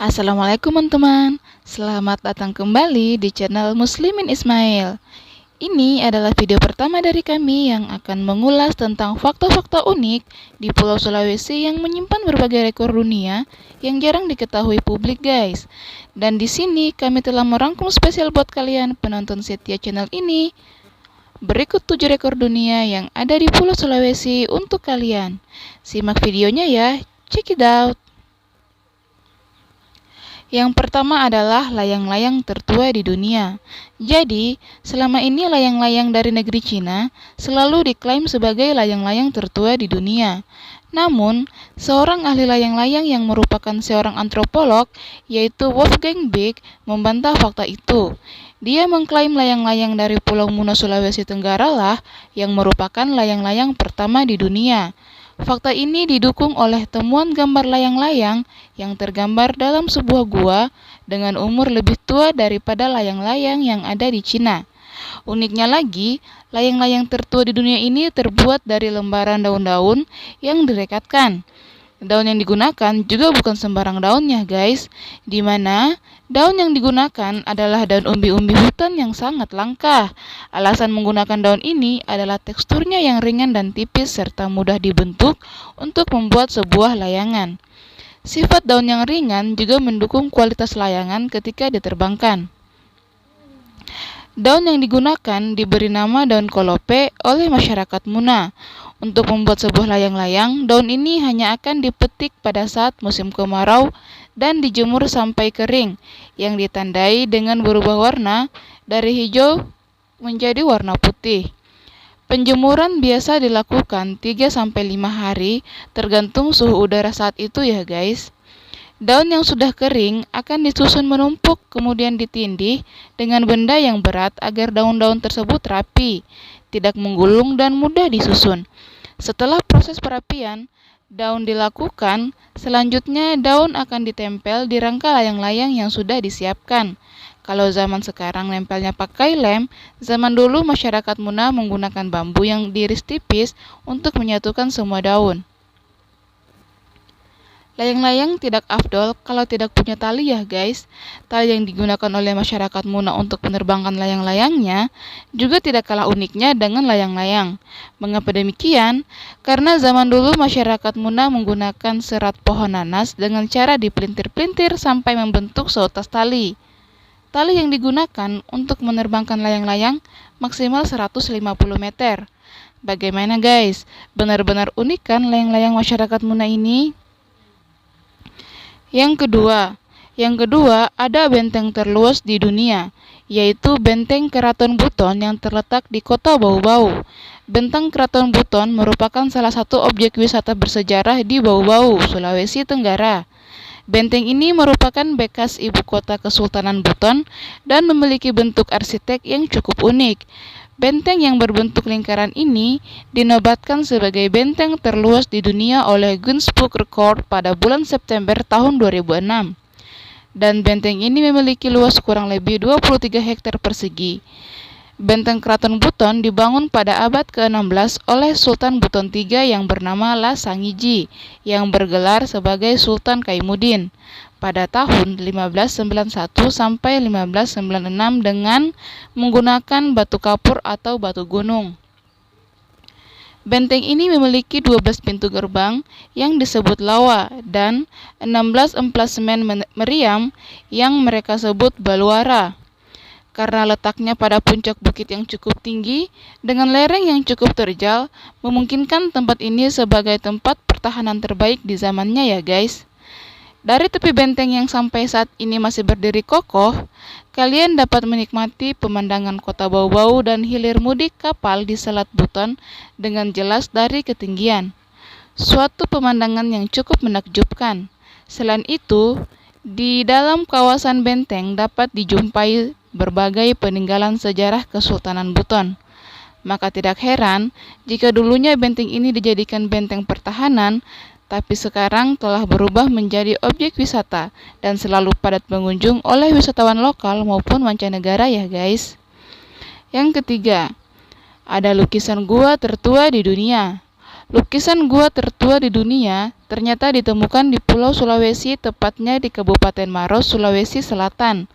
Assalamualaikum teman-teman, selamat datang kembali di channel Muslimin Ismail. Ini adalah video pertama dari kami yang akan mengulas tentang fakta-fakta unik di Pulau Sulawesi yang menyimpan berbagai rekor dunia yang jarang diketahui publik guys. Dan di sini kami telah merangkum spesial buat kalian penonton setia channel ini. Berikut 7 rekor dunia yang ada di Pulau Sulawesi untuk kalian. Simak videonya ya, check it out. Yang pertama adalah layang-layang tertua di dunia. Jadi, selama ini layang-layang dari negeri Cina selalu diklaim sebagai layang-layang tertua di dunia. Namun, seorang ahli layang-layang yang merupakan seorang antropolog, yaitu Wolfgang Beck, membantah fakta itu. Dia mengklaim layang-layang dari Pulau Muna, Sulawesi Tenggara lah yang merupakan layang-layang pertama di dunia. Fakta ini didukung oleh temuan gambar layang-layang yang tergambar dalam sebuah gua dengan umur lebih tua daripada layang-layang yang ada di Cina. Uniknya lagi, layang-layang tertua di dunia ini terbuat dari lembaran daun-daun yang direkatkan. Daun yang digunakan juga bukan sembarang daunnya guys, di mana daun yang digunakan adalah daun umbi-umbi hutan yang sangat langka. Alasan menggunakan daun ini adalah teksturnya yang ringan dan tipis serta mudah dibentuk untuk membuat sebuah layangan. Sifat daun yang ringan juga mendukung kualitas layangan ketika diterbangkan. Daun yang digunakan diberi nama daun kolope oleh masyarakat Muna. Untuk membuat sebuah layang-layang, daun ini hanya akan dipetik pada saat musim kemarau dan dijemur sampai kering, yang ditandai dengan berubah warna dari hijau menjadi warna putih. Penjemuran biasa dilakukan 3-5 hari, tergantung suhu udara saat itu ya guys. Daun yang sudah kering akan disusun menumpuk kemudian ditindih dengan benda yang berat agar daun-daun tersebut rapi, tidak menggulung dan mudah disusun. Setelah proses perapian, daun dilakukan, selanjutnya daun akan ditempel di rangka layang-layang yang sudah disiapkan. Kalau zaman sekarang nempelnya pakai lem, zaman dulu masyarakat Muna menggunakan bambu yang diiris tipis untuk menyatukan semua daun. Layang-layang tidak afdol kalau tidak punya tali ya guys. Tali yang digunakan oleh masyarakat Muna untuk menerbangkan layang-layangnya juga tidak kalah uniknya dengan layang-layang. Mengapa demikian? Karena zaman dulu masyarakat Muna menggunakan serat pohon nanas dengan cara dipelintir-pelintir sampai membentuk seutas tali. Tali yang digunakan untuk menerbangkan layang-layang maksimal 150 meter. Bagaimana guys? Benar-benar unik kan layang-layang masyarakat Muna ini? Yang kedua ada benteng terluas di dunia, yaitu Benteng Keraton Buton yang terletak di kota Bau-Bau. Benteng Keraton Buton merupakan salah satu objek wisata bersejarah di Bau-Bau, Sulawesi Tenggara. Benteng ini merupakan bekas ibu kota Kesultanan Buton dan memiliki bentuk arsitek yang cukup unik. Benteng yang berbentuk lingkaran ini dinobatkan sebagai benteng terluas di dunia oleh Guinness Book Record pada bulan September tahun 2006. Dan benteng ini memiliki luas kurang lebih 23 hektar persegi. Benteng Keraton Buton dibangun pada abad ke-16 oleh Sultan Buton III yang bernama La Sangiji, yang bergelar sebagai Sultan Kaimuddin pada tahun 1591 sampai 1596 dengan menggunakan batu kapur atau batu gunung. Benteng ini memiliki 12 pintu gerbang yang disebut lawa dan 16 emplasemen meriam yang mereka sebut baluara. Karena letaknya pada puncak bukit yang cukup tinggi dengan lereng yang cukup terjal, memungkinkan tempat ini sebagai tempat pertahanan terbaik di zamannya ya guys. Dari tepi benteng yang sampai saat ini masih berdiri kokoh, kalian dapat menikmati pemandangan kota Bau-Bau dan hilir mudik kapal di Selat Buton dengan jelas dari ketinggian. Suatu pemandangan yang cukup menakjubkan. Selain itu, di dalam kawasan benteng dapat dijumpai berbagai peninggalan sejarah Kesultanan Buton. Maka tidak heran jika dulunya benteng ini dijadikan benteng pertahanan, tapi sekarang telah berubah menjadi objek wisata dan selalu padat pengunjung oleh wisatawan lokal maupun mancanegara ya guys. Yang ketiga, ada lukisan gua tertua di dunia. Lukisan gua tertua di dunia ternyata ditemukan di Pulau Sulawesi, tepatnya di Kabupaten Maros, Sulawesi Selatan.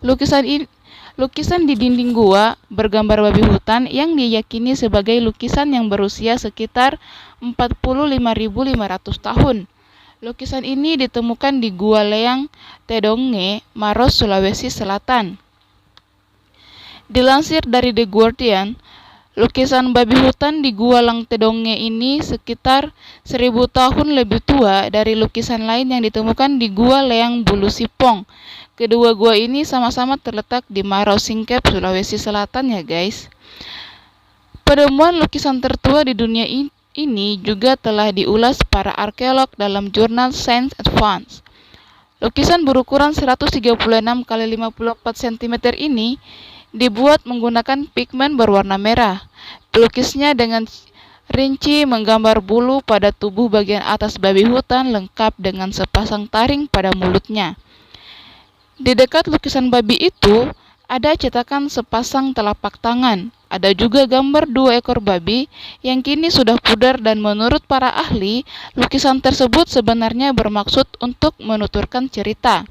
Lukisan di dinding gua bergambar babi hutan yang diyakini sebagai lukisan yang berusia sekitar 45.500 tahun. Lukisan ini ditemukan di Gua Leang, Tedonge, Maros, Sulawesi Selatan. Dilansir dari The Guardian, lukisan babi hutan di Gua Lang Tedonge ini sekitar 1000 tahun lebih tua dari lukisan lain yang ditemukan di Gua Leang Bulu Sipong. Kedua gua ini sama-sama terletak di Maros Singkep, Sulawesi Selatan ya guys. Penemuan lukisan tertua di dunia ini juga telah diulas para arkeolog dalam jurnal Science Advance. Lukisan berukuran 136 x 54 cm ini dibuat menggunakan pigmen berwarna merah. Pelukisnya dengan rinci menggambar bulu pada tubuh bagian atas babi hutan lengkap dengan sepasang taring pada mulutnya. Di dekat lukisan babi itu ada cetakan sepasang telapak tangan. Ada juga gambar 2 ekor babi yang kini sudah pudar, dan menurut para ahli, lukisan tersebut sebenarnya bermaksud untuk menuturkan cerita.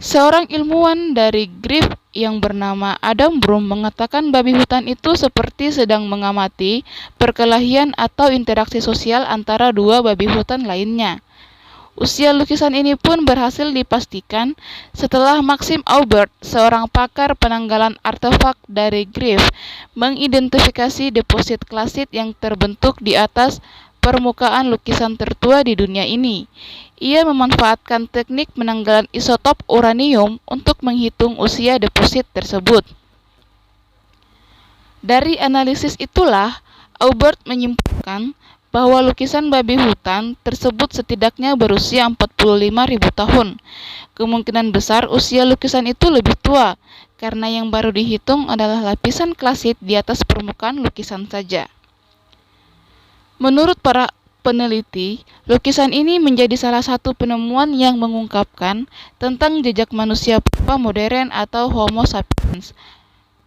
Seorang ilmuwan dari Griffith yang bernama Adam Broom mengatakan babi hutan itu seperti sedang mengamati perkelahian atau interaksi sosial antara dua babi hutan lainnya. Usia lukisan ini pun berhasil dipastikan setelah Maxim Aubert, seorang pakar penanggalan artefak dari Griffith, mengidentifikasi deposit klasit yang terbentuk di atas permukaan lukisan tertua di dunia ini. Ia memanfaatkan teknik penanggalan isotop uranium untuk menghitung usia deposit tersebut. Dari analisis itulah, Aubert menyimpulkan bahwa lukisan babi hutan tersebut setidaknya berusia 45.000 tahun. Kemungkinan besar usia lukisan itu lebih tua, karena yang baru dihitung adalah lapisan klasit di atas permukaan lukisan saja. Menurut para peneliti, lukisan ini menjadi salah satu penemuan yang mengungkapkan tentang jejak manusia purba modern atau Homo sapiens.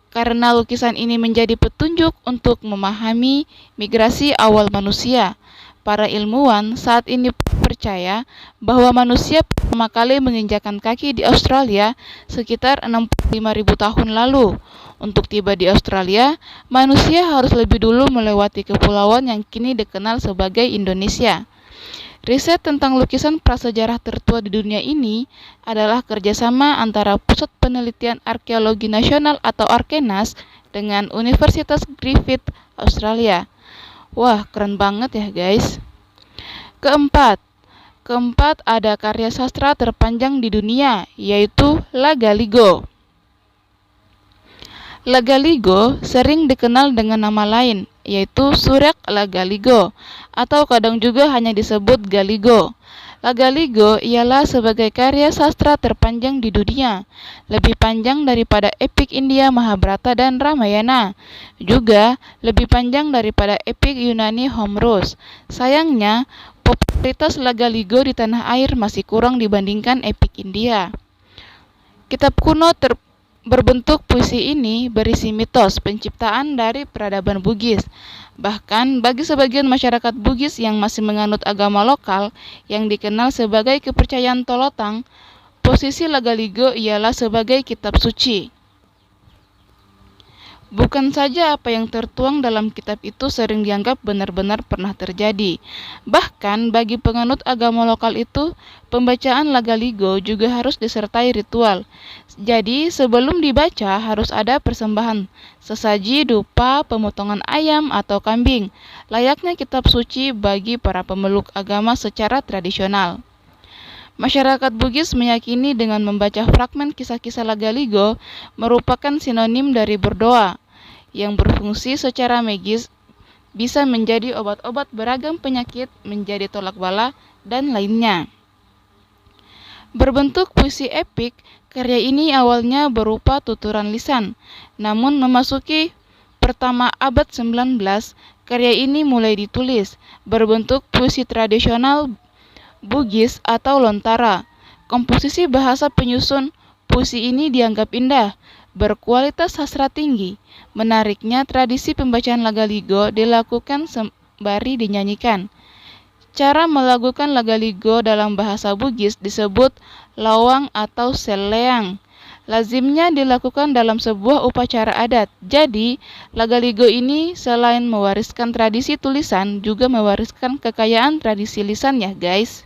Karena lukisan ini menjadi petunjuk untuk memahami migrasi awal manusia, para ilmuwan saat ini percaya bahwa manusia pertama kali menginjakkan kaki di Australia sekitar 65.000 tahun lalu. Untuk tiba di Australia, manusia harus lebih dulu melewati kepulauan yang kini dikenal sebagai Indonesia. Riset tentang lukisan prasejarah tertua di dunia ini adalah kerjasama antara Pusat Penelitian Arkeologi Nasional atau Arkenas dengan Universitas Griffith, Australia. Wah, keren banget ya guys. Keempat ada karya sastra terpanjang di dunia, yaitu Lagaligo. Lagaligo sering dikenal dengan nama lain, yaitu Surek Lagaligo, atau kadang juga hanya disebut Galigo. Lagaligo ialah sebagai karya sastra terpanjang di dunia, lebih panjang daripada epik India Mahabharata dan Ramayana, juga lebih panjang daripada epik Yunani Homeros. Sayangnya, popularitas Lagaligo di tanah air masih kurang dibandingkan epik India. Kitab kuno berbentuk puisi ini berisi mitos penciptaan dari peradaban Bugis. Bahkan bagi sebagian masyarakat Bugis yang masih menganut agama lokal yang dikenal sebagai kepercayaan Tolotang, posisi Lagaligo ialah sebagai kitab suci. Bukan saja apa yang tertuang dalam kitab itu sering dianggap benar-benar pernah terjadi. Bahkan bagi penganut agama lokal itu, pembacaan Lagaligo juga harus disertai ritual. Jadi sebelum dibaca harus ada persembahan, sesaji, dupa, pemotongan ayam atau kambing, layaknya kitab suci bagi para pemeluk agama secara tradisional. Masyarakat Bugis meyakini dengan membaca fragmen kisah-kisah Lagaligo merupakan sinonim dari berdoa, yang berfungsi secara magis, bisa menjadi obat-obat beragam penyakit, menjadi tolak bala, dan lainnya. Berbentuk puisi epik, karya ini awalnya berupa tuturan lisan, namun memasuki pertama abad 19, karya ini mulai ditulis, berbentuk puisi tradisional Bugis atau lontara. Komposisi bahasa penyusun puisi ini dianggap indah, berkualitas sastra tinggi. Menariknya, tradisi pembacaan Lagaligo dilakukan sembari dinyanyikan. Cara melakukan lagaligo dalam bahasa Bugis disebut lawang atau seleang. Lazimnya dilakukan dalam sebuah upacara adat. Jadi, lagaligo ini selain mewariskan tradisi tulisan, juga mewariskan kekayaan tradisi lisan ya guys.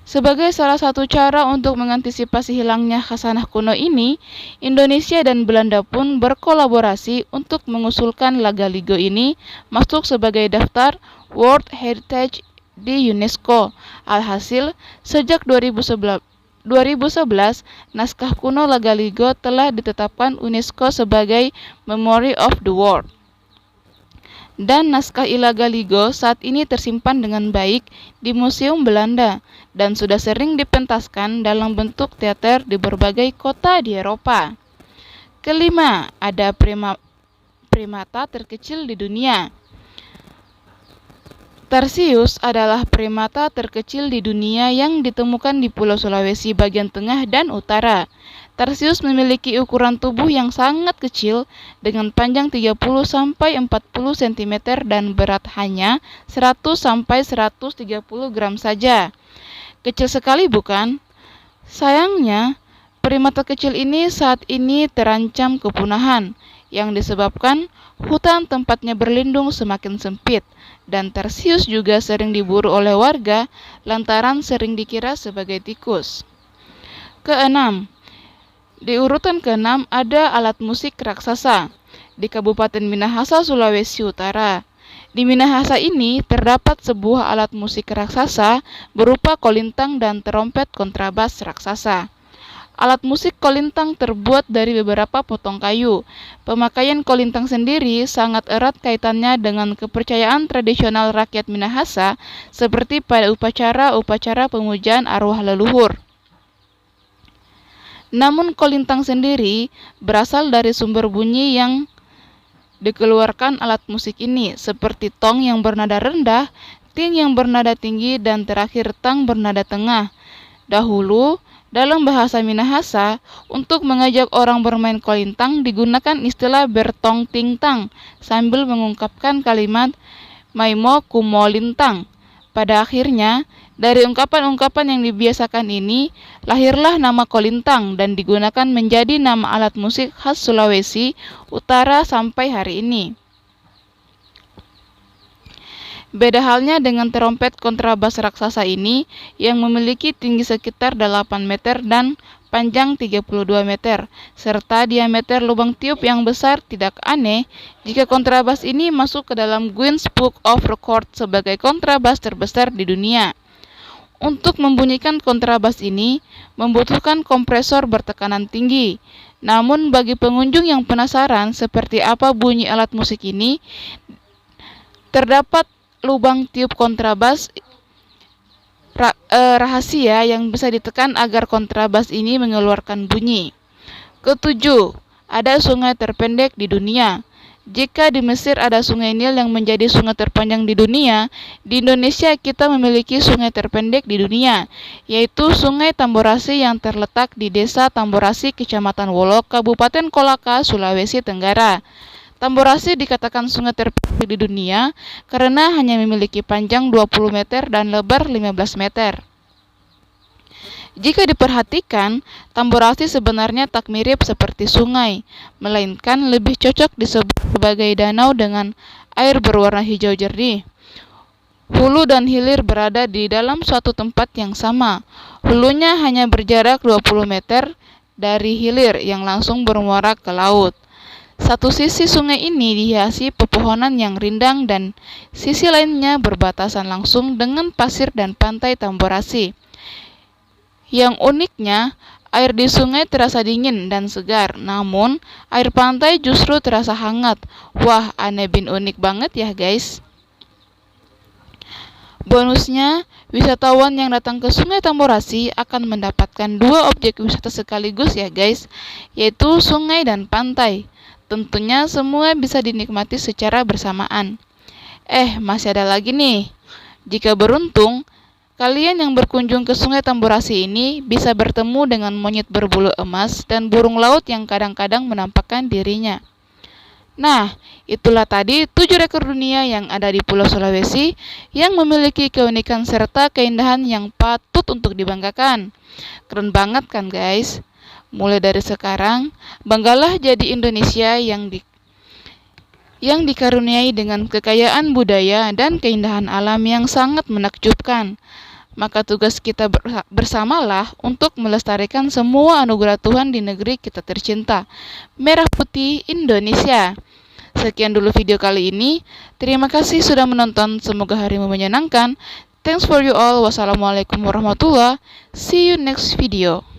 Sebagai salah satu cara untuk mengantisipasi hilangnya khasanah kuno ini, Indonesia dan Belanda pun berkolaborasi untuk mengusulkan lagaligo ini masuk sebagai daftar World Heritage di UNESCO. Alhasil, sejak 2011, naskah kuno lagaligo telah ditetapkan UNESCO sebagai Memory of the World. Dan naskah Lagaligo saat ini tersimpan dengan baik di Museum Belanda dan sudah sering dipentaskan dalam bentuk teater di berbagai kota di Eropa. Kelima, ada primata terkecil di dunia. Tarsius adalah primata terkecil di dunia yang ditemukan di Pulau Sulawesi bagian tengah dan utara. Tarsius memiliki ukuran tubuh yang sangat kecil dengan panjang 30-40 cm dan berat hanya 100-130 gram saja. Kecil sekali bukan? Sayangnya, primata kecil ini saat ini terancam kepunahan yang disebabkan hutan tempatnya berlindung semakin sempit dan Tarsius juga sering diburu oleh warga lantaran sering dikira sebagai tikus. Keenam, di urutan ke-6 ada alat musik raksasa di Kabupaten Minahasa, Sulawesi Utara. Di Minahasa ini terdapat sebuah alat musik raksasa berupa kolintang dan terompet kontrabas raksasa. Alat musik kolintang terbuat dari beberapa potong kayu. Pemakaian kolintang sendiri sangat erat kaitannya dengan kepercayaan tradisional rakyat Minahasa seperti pada upacara-upacara pemujaan arwah leluhur. Namun kolintang sendiri berasal dari sumber bunyi yang dikeluarkan alat musik ini, seperti tong yang bernada rendah, ting yang bernada tinggi, dan terakhir tang bernada tengah. Dahulu, dalam bahasa Minahasa, untuk mengajak orang bermain kolintang digunakan istilah bertong ting tang, sambil mengungkapkan kalimat maimo kumolintang. Pada akhirnya, dari ungkapan-ungkapan yang dibiasakan ini, lahirlah nama kolintang dan digunakan menjadi nama alat musik khas Sulawesi Utara sampai hari ini. Beda halnya dengan terompet kontrabas raksasa ini yang memiliki tinggi sekitar 8 meter dan panjang 32 meter, serta diameter lubang tiup yang besar. Tidak aneh jika kontrabas ini masuk ke dalam Guinness Book of Records sebagai kontrabas terbesar di dunia. Untuk membunyikan kontrabas ini membutuhkan kompresor bertekanan tinggi. Namun bagi pengunjung yang penasaran seperti apa bunyi alat musik ini, terdapat lubang tiup kontrabas rahasia yang bisa ditekan agar kontrabas ini mengeluarkan bunyi. Ketujuh, ada sungai terpendek di dunia. Jika di Mesir ada sungai Nil yang menjadi sungai terpanjang di dunia, di Indonesia kita memiliki sungai terpendek di dunia, yaitu Sungai Tamborasi yang terletak di Desa Tamborasi, Kecamatan Wolok, Kabupaten Kolaka, Sulawesi Tenggara. Tamborasi dikatakan sungai terpendek di dunia karena hanya memiliki panjang 20 meter dan lebar 15 meter. Jika diperhatikan, Tamborasi sebenarnya tak mirip seperti sungai, melainkan lebih cocok disebut sebagai danau dengan air berwarna hijau jernih. Hulu dan hilir berada di dalam suatu tempat yang sama. Hulunya hanya berjarak 20 meter dari hilir yang langsung bermuara ke laut. Satu sisi sungai ini dihiasi pepohonan yang rindang dan sisi lainnya berbatasan langsung dengan pasir dan pantai Tamborasi. Yang uniknya, air di sungai terasa dingin dan segar, namun air pantai justru terasa hangat. Wah, aneh bin unik banget ya guys. Bonusnya, wisatawan yang datang ke Sungai Tamborasi akan mendapatkan dua objek wisata sekaligus ya guys, yaitu sungai dan pantai. Tentunya semua bisa dinikmati secara bersamaan. Masih ada lagi nih. Jika beruntung, kalian yang berkunjung ke Sungai Tamborasi ini bisa bertemu dengan monyet berbulu emas dan burung laut yang kadang-kadang menampakkan dirinya. Nah, itulah tadi 7 rekor dunia yang ada di Pulau Sulawesi yang memiliki keunikan serta keindahan yang patut untuk dibanggakan. Keren banget kan guys? Mulai dari sekarang, banggalah jadi Indonesia yang dikaruniai dengan kekayaan budaya dan keindahan alam yang sangat menakjubkan. Maka tugas kita bersamalah untuk melestarikan semua anugerah Tuhan di negeri kita tercinta, Merah Putih Indonesia. Sekian dulu video kali ini. Terima kasih sudah menonton. Semoga harimu menyenangkan. Thanks for you all. Wassalamualaikum warahmatullahi wabarakatuh. See you next video.